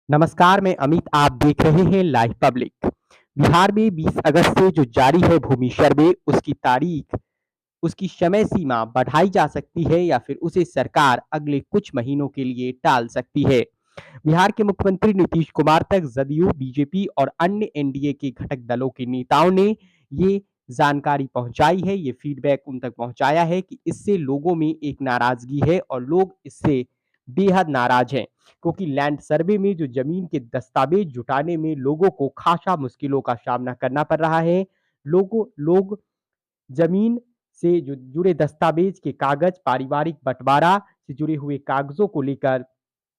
नमस्कार, मैं अमित। आप देख रहे हैं लाइव पब्लिक। बिहार में 20 अगस्त से जो जारी है भूमि सर्वे, उसकी तारीख, उसकी समय सीमा बढ़ाई जा सकती है या फिर उसे सरकार अगले कुछ महीनों के लिए टाल सकती है। बिहार के मुख्यमंत्री नीतीश कुमार तक जदयू, बीजेपी और अन्य एनडीए के घटक दलों के नेताओं ने ये जानकारी पहुंचाई है, ये फीडबैक उन तक पहुंचाया है कि इससे लोगों में एक नाराजगी है और लोग इससे बेहद नाराज हैं, क्योंकि लैंड सर्वे में जो जमीन के दस्तावेज जुटाने में लोगों को खासा मुश्किलों का सामना करना पड़ रहा है। लोग जमीन से जो जुड़े दस्तावेज के कागज, पारिवारिक बंटवारा से जुड़े हुए कागजों को लेकर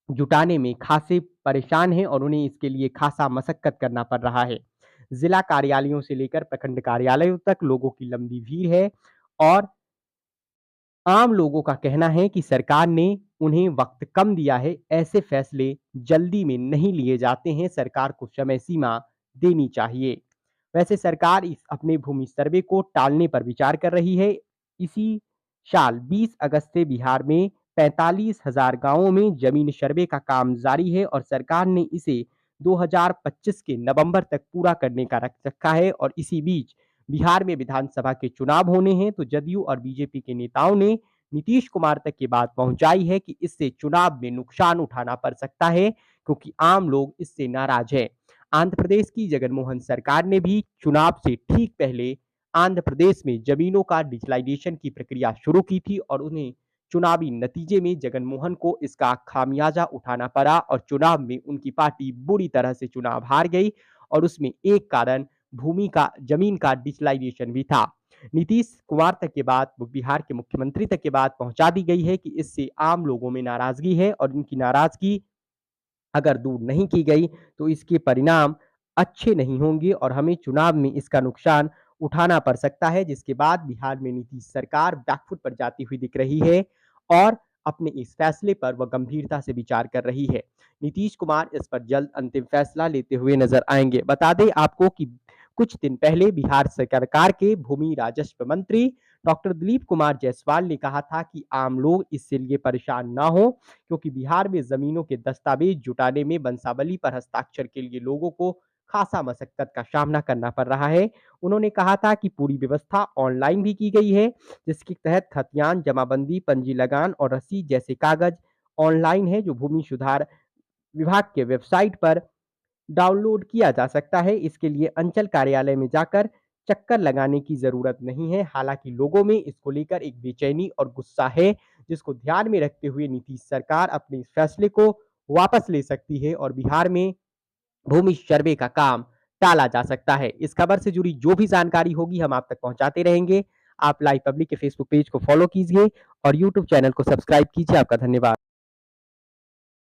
जुटाने में खासे परेशान हैं और उन्हें इसके लिए खासा मशक्कत करना पड़ रहा है। जिला कार्यालयों से लेकर प्रखंड कार्यालयों तक लोगों की लंबी भीड़ है और आम लोगों का कहना है कि सरकार ने उन्हें वक्त कम दिया है, ऐसे फैसले जल्दी में नहीं लिए जाते हैं, सरकार को समय सीमा देनी चाहिए। वैसे सरकार इस अपने भूमि सर्वे को टालने पर विचार कर रही है। इसी साल 20 अगस्त से बिहार में 45,000 गांवों में जमीन सर्वे का काम जारी है और सरकार ने इसे 2025 के नवंबर तक पूरा करने का रख रखा है। और इसी बीच बिहार में विधानसभा के चुनाव होने हैं, तो जदयू और बीजेपी के नेताओं ने नीतीश कुमार तक ये बात पहुंचाई है कि इससे चुनाव में नुकसान उठाना पड़ सकता है, क्योंकि आम लोग इससे नाराज हैं। आंध्र प्रदेश की जगनमोहन सरकार ने भी चुनाव से ठीक पहले आंध्र प्रदेश में जमीनों का डिजिटलाइजेशन की प्रक्रिया शुरू की थी और उन्हें चुनावी नतीजे में जगनमोहन को इसका खामियाजा उठाना पड़ा और चुनाव में उनकी पार्टी बुरी तरह से चुनाव हार गई और उसमें एक कारण भूमि का जमीन का डिजिटलाइजेशन भी था। नीतीश कुमार तक के बाद, बिहार के मुख्यमंत्री तक के बाद पहुंचा दी गई है कि इससे आम लोगों में नाराजगी है और इनकी नाराजगी अगर दूर नहीं की गई तो इसके परिणाम अच्छे नहीं होंगे और हमें चुनाव में इसका नुकसान उठाना पड़ सकता है, जिसके बाद बिहार में नीतीश सरकार बैकफुट पर जाती हुई दिख रही है और अपने इस फैसले पर वह गंभीरता से विचार कर रही है। नीतीश कुमार इस पर जल्द अंतिम फैसला लेते हुए नजर आएंगे। बता दें आपको कि कुछ दिन पहले बिहार सरकार के भूमि राजस्व मंत्री डॉक्टर दिलीप कुमार जायसवाल ने कहा था कि आम लोग इससे लिए परेशान ना हो, क्योंकि बिहार में जमीनों के दस्तावेज जुटाने में वंशावली पर हस्ताक्षर के लिए लोगों को खासा मशक्कत का सामना करना पड़ रहा है। उन्होंने कहा था कि पूरी व्यवस्था ऑनलाइन भी की गई है, जिसके तहत खतियान, जमाबंदी, पंजी लगान और रसीद जैसे कागज ऑनलाइन है, जो भूमि सुधार विभाग के वेबसाइट पर डाउनलोड किया जा सकता है। इसके लिए अंचल कार्यालय में जाकर चक्कर लगाने की जरूरत नहीं है। हालांकि लोगों में इसको लेकर एक बेचैनी और गुस्सा है, जिसको ध्यान में रखते हुए नीतीश सरकार अपने इस फैसले को वापस ले सकती है और बिहार में भूमि सर्वे का काम टाला जा सकता है। इस खबर से जुड़ी जो भी जानकारी होगी हम आप तक पहुंचाते रहेंगे। आप लाइव पब्लिक के फेसबुक पेज को फॉलो कीजिए और यूट्यूब चैनल को सब्सक्राइब कीजिए। आपका धन्यवाद।